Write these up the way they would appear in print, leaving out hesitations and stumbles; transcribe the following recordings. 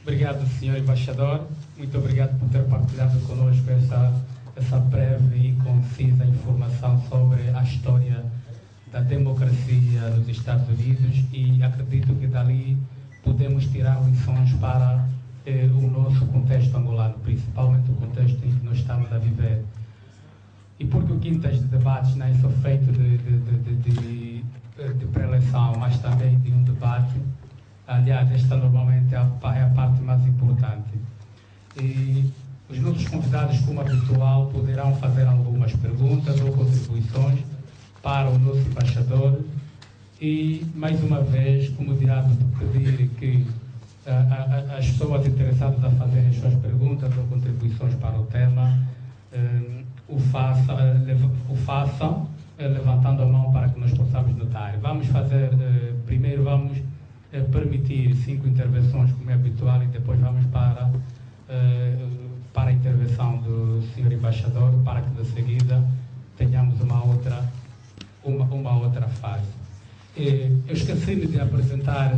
Obrigado, Sr. Embaixador. Muito obrigado por ter partilhado conosco essa breve e concisa informação sobre a história da democracia nos Estados Unidos, e acredito que dali podemos tirar lições para o nosso contexto angolano, principalmente o contexto em que nós estamos a viver. E porque o Quintas de debates não é só feito de pré-eleição, mas também de um debate. Aliás, esta normalmente é a parte mais importante. E os nossos convidados, como habitual, poderão fazer algumas perguntas ou contribuições para o nosso embaixador. E, mais uma vez, como de hábito, pedir que as pessoas interessadas a fazerem as suas perguntas ou contribuições para o tema o façam levantando a mão para que nós possamos notar. Vamos fazer, primeiro vamos permitir 5 intervenções, como é habitual, e depois vamos para a intervenção do Sr. Embaixador, para que de seguida tenhamos uma outra fase. Eu esqueci-me de apresentar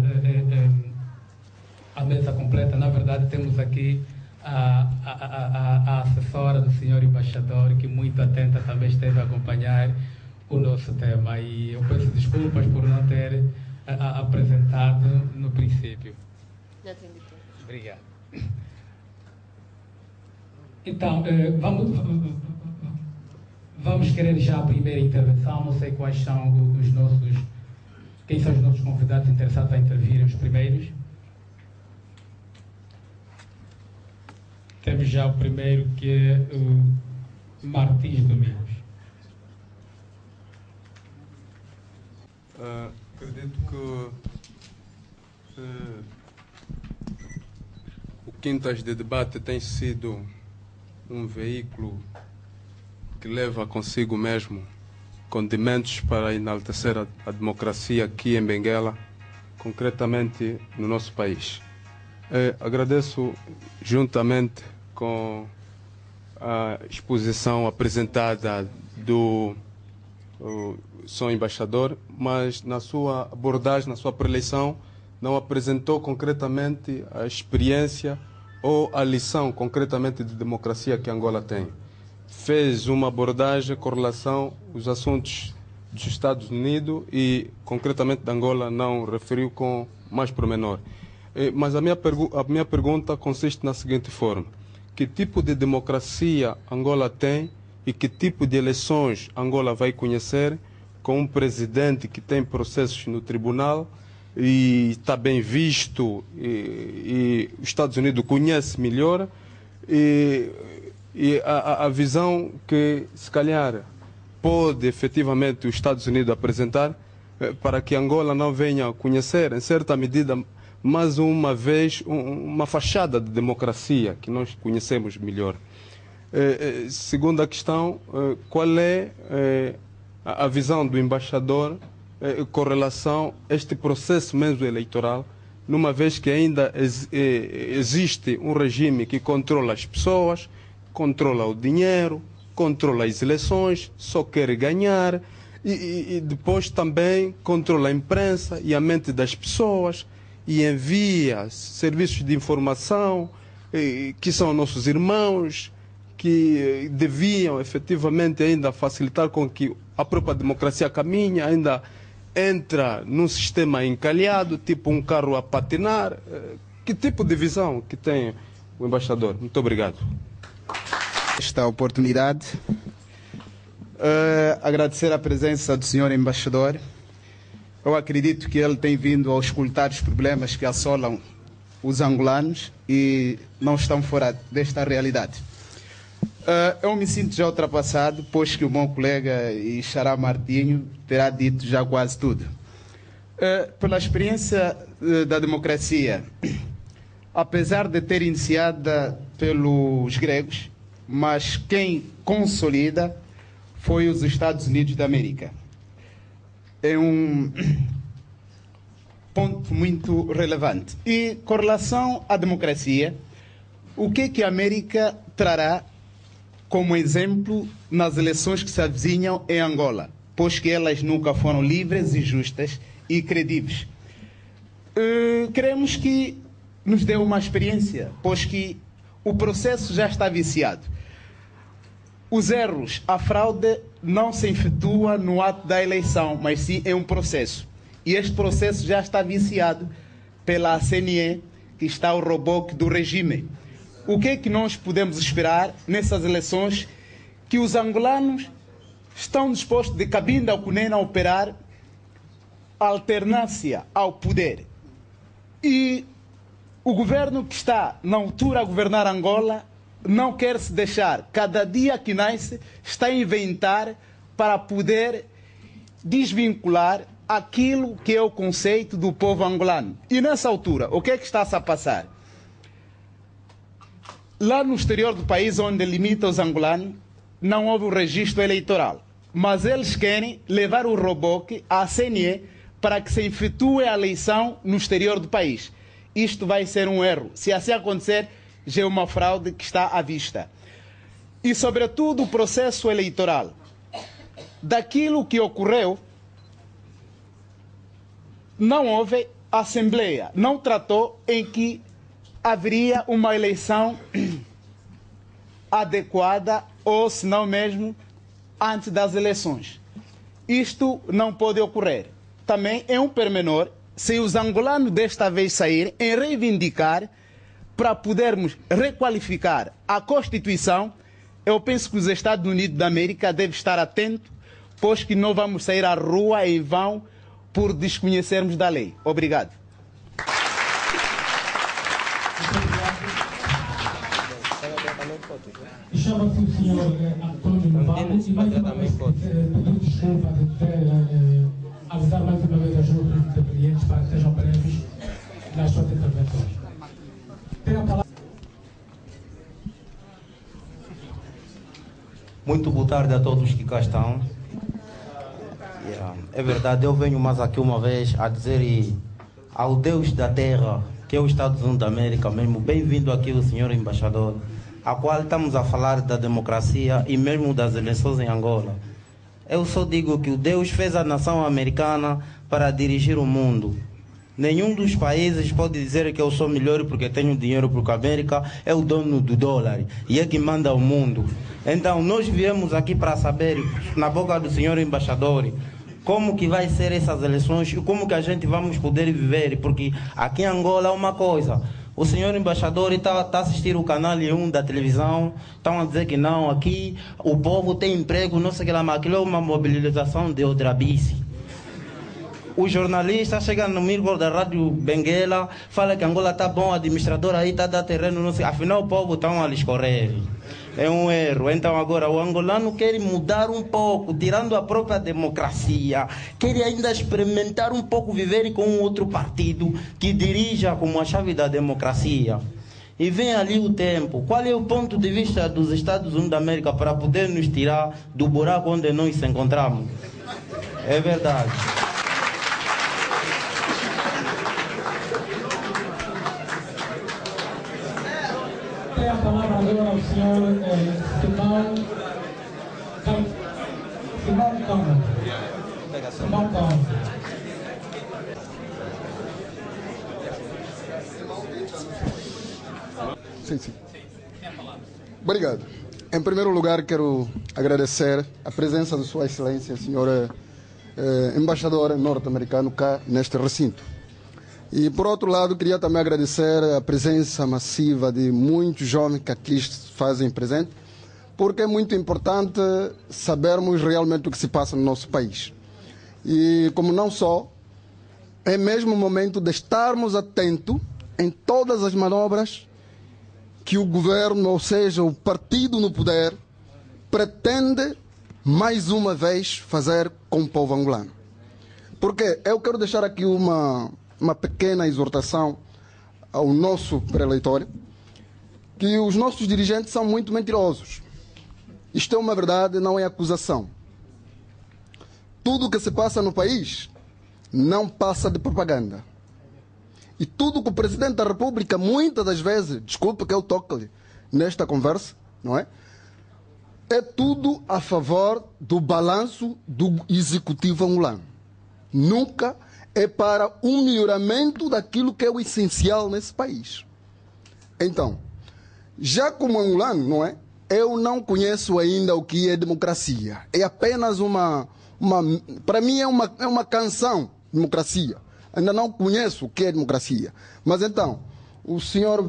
a mesa completa. Na verdade, temos aqui a assessora do Sr. Embaixador, que muito atenta também esteve a acompanhar o nosso tema, e eu peço desculpas por não ter apresentado no princípio. Obrigado. Então, vamos querer já a primeira intervenção. Não sei quem são os nossos convidados interessados a intervir, os primeiros. Temos já o primeiro, que é o Martins Domingos. Acredito que o Quintas de Debate tem sido um veículo que leva consigo mesmo condimentos para enaltecer a democracia aqui em Benguela, concretamente no nosso país. Agradeço, juntamente com a exposição apresentada do Sr. Embaixador, mas na sua abordagem, na sua preleição, não apresentou concretamente a experiência ou a lição concretamente de democracia que Angola tem. Fez uma abordagem com relação aos assuntos dos Estados Unidos e concretamente de Angola não referiu com mais pormenor. Mas a minha pergunta consiste na seguinte forma: que tipo de democracia Angola tem e que tipo de eleições Angola vai conhecer com um presidente que tem processos no tribunal e está bem visto, e os Estados Unidos conhece melhor, e a visão que se calhar pode efetivamente os Estados Unidos apresentar para que Angola não venha a conhecer, em certa medida, mais uma vez, uma fachada de democracia que nós conhecemos melhor. Segunda questão, qual é a visão do embaixador com relação a este processo mesmo eleitoral, numa vez que ainda existe um regime que controla as pessoas, controla o dinheiro, controla as eleições, só quer ganhar, e depois também controla a imprensa e a mente das pessoas, e envia serviços de informação que são nossos irmãos, que deviam efetivamente ainda facilitar com que a própria democracia caminhe, ainda entra num sistema encalhado, tipo um carro a patinar. Que tipo de visão que tem o embaixador? Muito obrigado. Esta oportunidade, agradecer a presença do senhor embaixador. Eu acredito que ele tem vindo a escutar os problemas que assolam os angolanos e não estão fora desta realidade. Eu me sinto já ultrapassado, pois que o meu colega e xará Martinho terá dito já quase tudo. Pela experiência da democracia, apesar de ter iniciada pelos gregos, mas quem consolida foi os Estados Unidos da América. É um ponto muito relevante. E com relação à democracia, o que a América trará como exemplo nas eleições que se avizinham em Angola, pois que elas nunca foram livres e justas e credíveis? Queremos que nos deu uma experiência, pois que o processo já está viciado. Os erros, a fraude não se efetua no ato da eleição, mas sim em um processo. E este processo já está viciado pela CNE, que está o reboque do regime. O que é que nós podemos esperar nessas eleições? Que os angolanos estão dispostos de cabinda ao cunena a operar alternância ao poder. E o governo que está na altura a governar Angola não quer se deixar. Cada dia que nasce está a inventar para poder desvincular aquilo que é o conceito do povo angolano. E nessa altura, o que é que está-se a passar? Lá no exterior do país, onde limita os angolanos, não houve o registro eleitoral. Mas eles querem levar o reboque à CNE para que se efetue a eleição no exterior do país. Isto vai ser um erro. Se assim acontecer, já é uma fraude que está à vista. E, sobretudo, o processo eleitoral. Daquilo que ocorreu, não houve assembleia, não tratou em que haveria uma eleição adequada ou, se não mesmo, antes das eleições. Isto não pode ocorrer. Também é um pormenor, se os angolanos desta vez saírem em reivindicar para podermos requalificar a Constituição, eu penso que os Estados Unidos da América devem estar atentos, pois que não vamos sair à rua em vão por desconhecermos da lei. Obrigado. Chama-se o senhor Antônio Novato e mais uma vez pedir desculpa de ter avisar mais uma vez aos outros intervenientes para que estejam breves nas suas intervenções. Tem a palavra. Muito boa tarde a todos que cá estão. É verdade, eu venho mais aqui uma vez a dizer ao Deus da Terra, que é os Estados Unidos da América mesmo, bem-vindo aqui o senhor embaixador, a qual estamos a falar da democracia e mesmo das eleições em Angola. Eu só digo que o Deus fez a nação americana para dirigir o mundo. Nenhum dos países pode dizer que eu sou melhor porque tenho dinheiro, porque a América é o dono do dólar e é que manda o mundo. Então nós viemos aqui para saber, na boca do senhor embaixador, como que vai ser essas eleições e como que a gente vamos poder viver, porque aqui em Angola é uma coisa. O senhor embaixador está a assistir o canal 1 da televisão, estão a dizer que não, aqui o povo tem emprego, não sei o que lá, mas aquilo é uma mobilização de outrabice. O jornalista chega no micro da Rádio Benguela, fala que Angola está bom, o administrador aí está a dar terreno, não sei, afinal o povo está a lhes correr. É um erro. Então agora o angolano quer mudar um pouco, tirando a própria democracia, quer ainda experimentar um pouco viver com um outro partido que dirija como a chave da democracia. E vem ali o tempo. Qual é o ponto de vista dos Estados Unidos da América para poder nos tirar do buraco onde nós nos encontramos? É verdade. Tem a palavra agora ao senhor Simão Cão. Sim. Obrigado. Em primeiro lugar, quero agradecer a presença de Sua Excelência, senhora embaixadora norte-americana cá neste recinto. E, por outro lado, queria também agradecer a presença massiva de muitos jovens que aqui fazem presente, porque é muito importante sabermos realmente o que se passa no nosso país. E, como não só, é mesmo o momento de estarmos atentos em todas as manobras que o governo, ou seja, o partido no poder, pretende, mais uma vez, fazer com o povo angolano. Porque eu quero deixar aqui uma pequena exortação ao nosso pré-eleitório, que os nossos dirigentes são muito mentirosos. Isto é uma verdade, não é acusação. Tudo o que se passa no país não passa de propaganda. E tudo que o Presidente da República, muitas das vezes, desculpe que eu toque-lhe nesta conversa, não é? É tudo a favor do balanço do Executivo angolano. Nunca é para um melhoramento daquilo que é o essencial nesse país. Então, já como angolano, não é? Eu não conheço ainda o que é democracia. É apenas para mim é uma canção, democracia. Ainda não conheço o que é democracia. Mas então, o senhor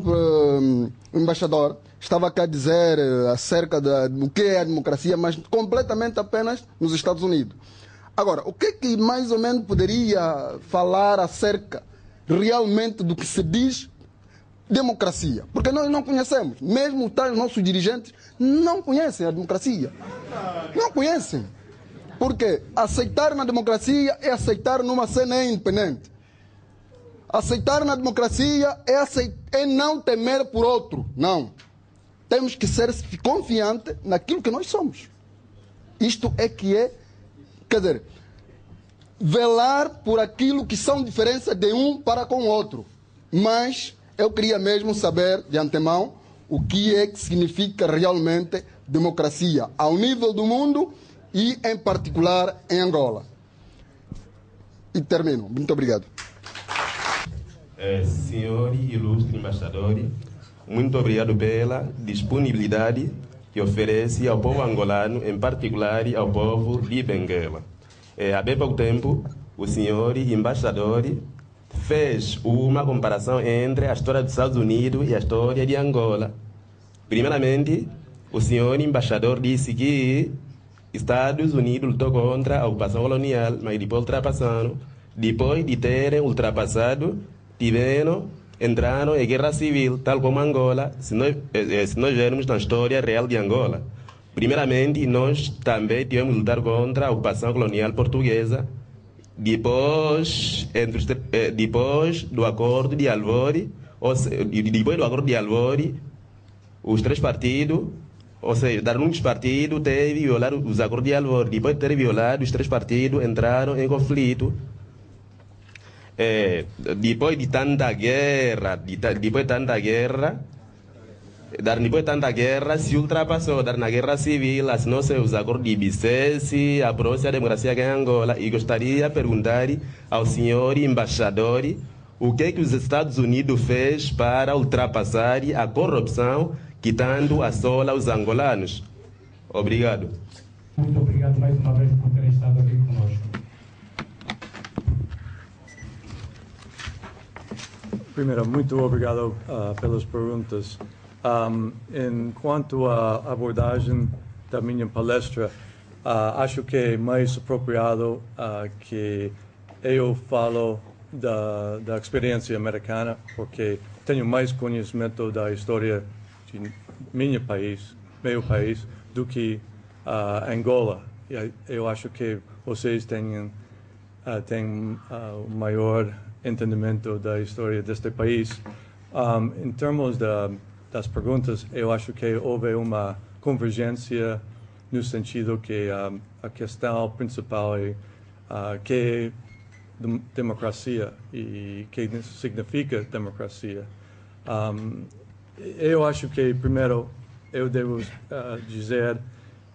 embaixador estava aqui a dizer acerca do que é a democracia, mas completamente apenas nos Estados Unidos. Agora, o que mais ou menos poderia falar acerca realmente do que se diz democracia? Porque nós não conhecemos. Mesmo os nossos dirigentes não conhecem a democracia. Não conhecem. Porque aceitar na democracia é aceitar numa cena independente. Aceitar na democracia é não temer por outro. Não. Temos que ser confiantes naquilo que nós somos. Isto é que é, quer dizer, velar por aquilo que são diferenças de um para com o outro. Mas eu queria mesmo saber, de antemão, o que é que significa realmente democracia ao nível do mundo e, em particular, em Angola. E termino. Muito obrigado. Senhor e ilustre embaixador, muito obrigado pela disponibilidade que oferece ao povo angolano, em particular ao povo de Benguela. Há bem pouco tempo, o senhor embaixador fez uma comparação entre a história dos Estados Unidos e a história de Angola. Primeiramente, o senhor embaixador disse que Estados Unidos lutou contra a ocupação colonial, mas depois ultrapassando. Depois de terem ultrapassado, entraram em guerra civil, tal como Angola, se nós vermos na história real de Angola. Primeiramente, nós também tivemos que lutar contra a ocupação colonial portuguesa. Depois do acordo de Alvore, os três partidos, ou seja, dar um dos partidos teve que violar os acordos de Alvore. Depois de ter violado, os três partidos entraram em conflito. Depois de tanta guerra, se ultrapassou na guerra civil, assinou-se os acordos de Bicesse, aprova-se a democracia aqui em Angola. E gostaria de perguntar ao senhor embaixador o que os Estados Unidos fez para ultrapassar a corrupção que tanto assola os angolanos. Obrigado. Muito obrigado mais uma vez por terem estado aqui conosco. Primeiro, muito obrigado pelas perguntas. Enquanto à abordagem da minha palestra, acho que é mais apropriado que eu falo da experiência americana, porque tenho mais conhecimento da história de meu país do que Angola. Eu acho que vocês têm o maior entendimento da história deste país. Em termos das perguntas, eu acho que houve uma convergência no sentido que a questão principal é que é democracia e que significa democracia. Eu acho que, primeiro, eu devo dizer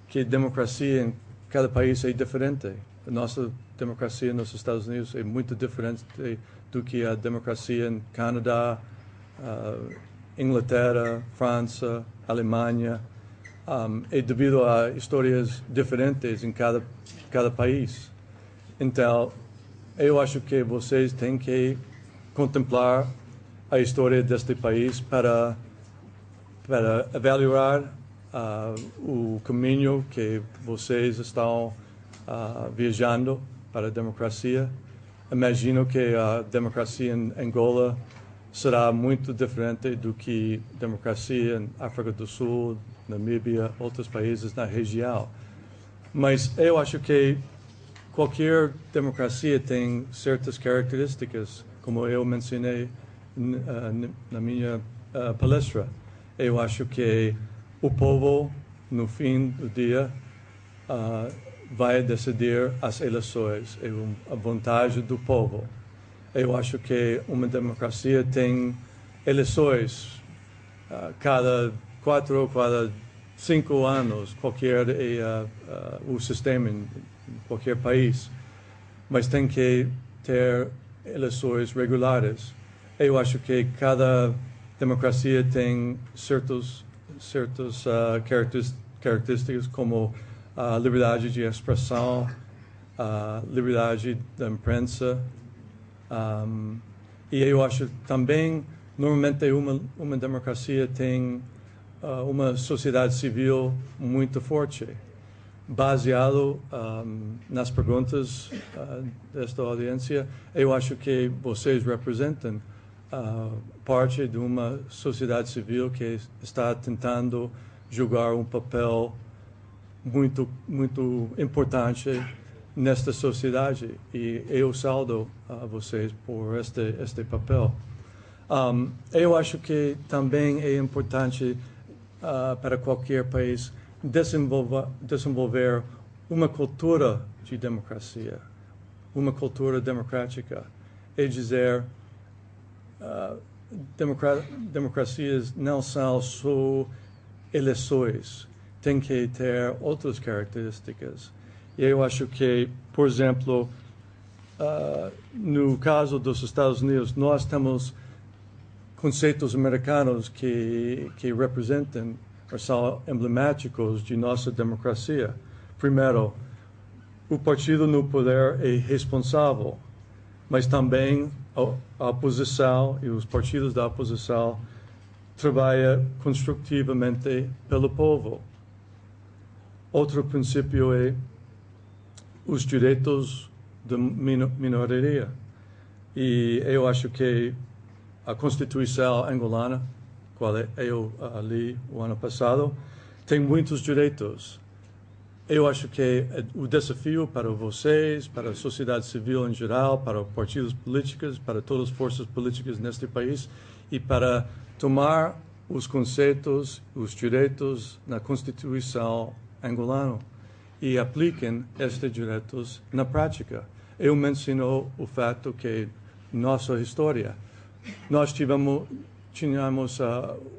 que democracia em cada país é diferente. A nossa democracia nos Estados Unidos é muito diferente do que a democracia em Canadá, Inglaterra, França, Alemanha, é devido a histórias diferentes em cada país. Então, eu acho que vocês têm que contemplar a história deste país para avaliar o caminho que vocês estão viajando para a democracia. Imagino que a democracia em Angola será muito diferente do que a democracia em África do Sul, Namíbia, outros países na região. Mas eu acho que qualquer democracia tem certas características, como eu mencionei na minha palestra. Eu acho que o povo, no fim do dia, vai decidir as eleições. É a vontade do povo. Eu acho que uma democracia tem eleições cada 4 ou cada 5 anos, qualquer o sistema em qualquer país. Mas tem que ter eleições regulares. Eu acho que cada democracia tem certas características como a liberdade de expressão, a liberdade da imprensa, e eu acho também, normalmente, uma democracia tem uma sociedade civil muito forte, baseado nas perguntas desta audiência. Eu acho que vocês representam parte de uma sociedade civil que está tentando jogar um papel muito importante nesta sociedade, e eu saúdo a vocês por este papel. Eu acho que também é importante para qualquer país desenvolver uma cultura de democracia, uma cultura democrática. É dizer, democracias não são só eleições, tem que ter outras características. E eu acho que, por exemplo, no caso dos Estados Unidos, nós temos conceitos americanos que representam ou são emblemáticos de nossa democracia. Primeiro, o partido no poder é responsável, mas também a oposição e os partidos da oposição trabalham construtivamente pelo povo. Outro princípio é os direitos da minoria. E eu acho que a Constituição angolana, qual eu li o ano passado, tem muitos direitos. Eu acho que o desafio para vocês, para a sociedade civil em geral, para os partidos políticos, para todas as forças políticas neste país, e para tomar os conceitos, os direitos na Constituição angolana e apliquem estes direitos na prática. Eu menciono o fato que nossa história, nós tínhamos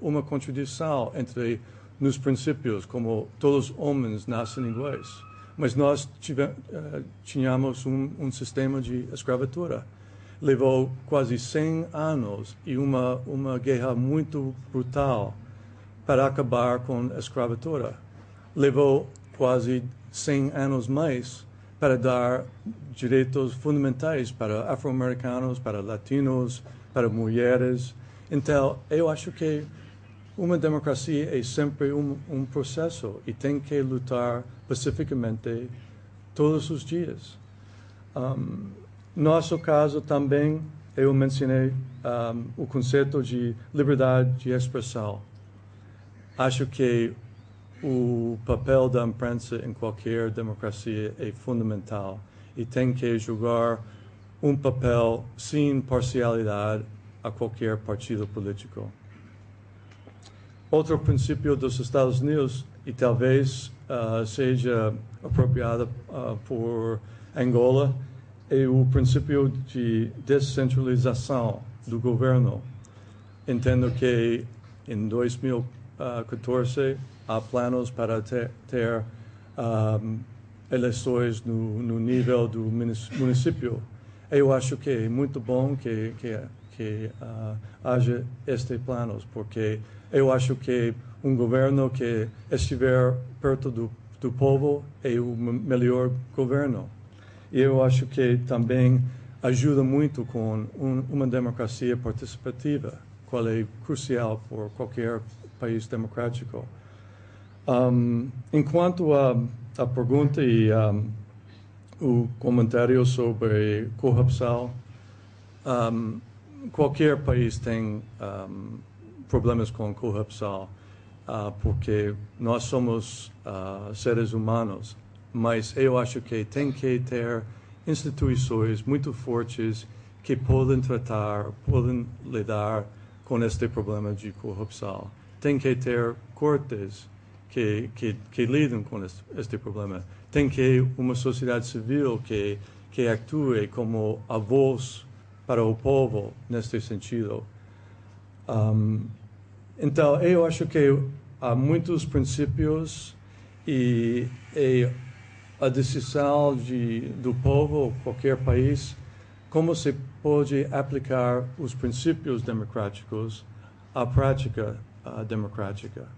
uma contradição entre nos princípios, como todos os homens nascem iguais, mas nós tínhamos um sistema de escravatura. Levou quase 100 anos e uma guerra muito brutal para acabar com a escravatura. Levou quase 100 anos mais para dar direitos fundamentais para afro-americanos, para latinos, para mulheres. Então, eu acho que uma democracia é sempre um processo e tem que lutar pacificamente todos os dias. Nosso caso também, eu mencionei o conceito de liberdade de expressão. Acho que o papel da imprensa em qualquer democracia é fundamental e tem que jogar um papel sem parcialidade a qualquer partido político. Outro princípio dos Estados Unidos, e talvez seja apropriado por Angola, é o princípio de descentralização do governo. Entendo que em 2014 há planos para ter eleições no nível do município. Eu acho que é muito bom que haja estes planos, porque eu acho que um governo que estiver perto do povo é o melhor governo. E eu acho que também ajuda muito com uma democracia participativa, qual é crucial por qualquer país democrático. Enquanto a pergunta e o comentário sobre corrupção, qualquer país tem problemas com corrupção, porque nós somos seres humanos, mas eu acho que tem que ter instituições muito fortes que podem tratar, podem lidar com este problema de corrupção. Tem que ter cortes que lidam com este problema. Tem que uma sociedade civil que atue como a voz para o povo neste sentido. Então, eu acho que há muitos princípios e a decisão do povo, qualquer país, como se pode aplicar os princípios democráticos à prática democrática.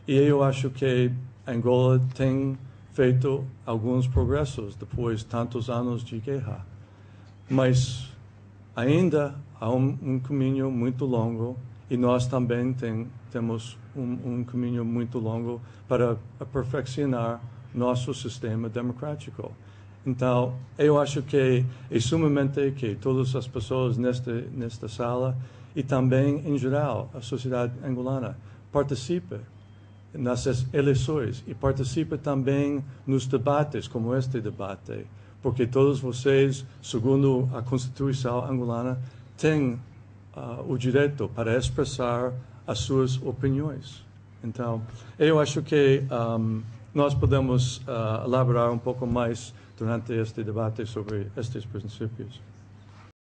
E eu acho que Angola tem feito alguns progressos depois de tantos anos de guerra. Mas ainda há um caminho muito longo e nós também temos um caminho muito longo para aperfeiçoar nosso sistema democrático. Então, eu acho que é sumamente que todas as pessoas nesta sala e também, em geral, a sociedade angolana participe nas eleições e participe também nos debates, como este debate, porque todos vocês, segundo a Constituição angolana, têm o direito para expressar as suas opiniões. Então, eu acho que nós podemos elaborar um pouco mais durante este debate sobre estes princípios.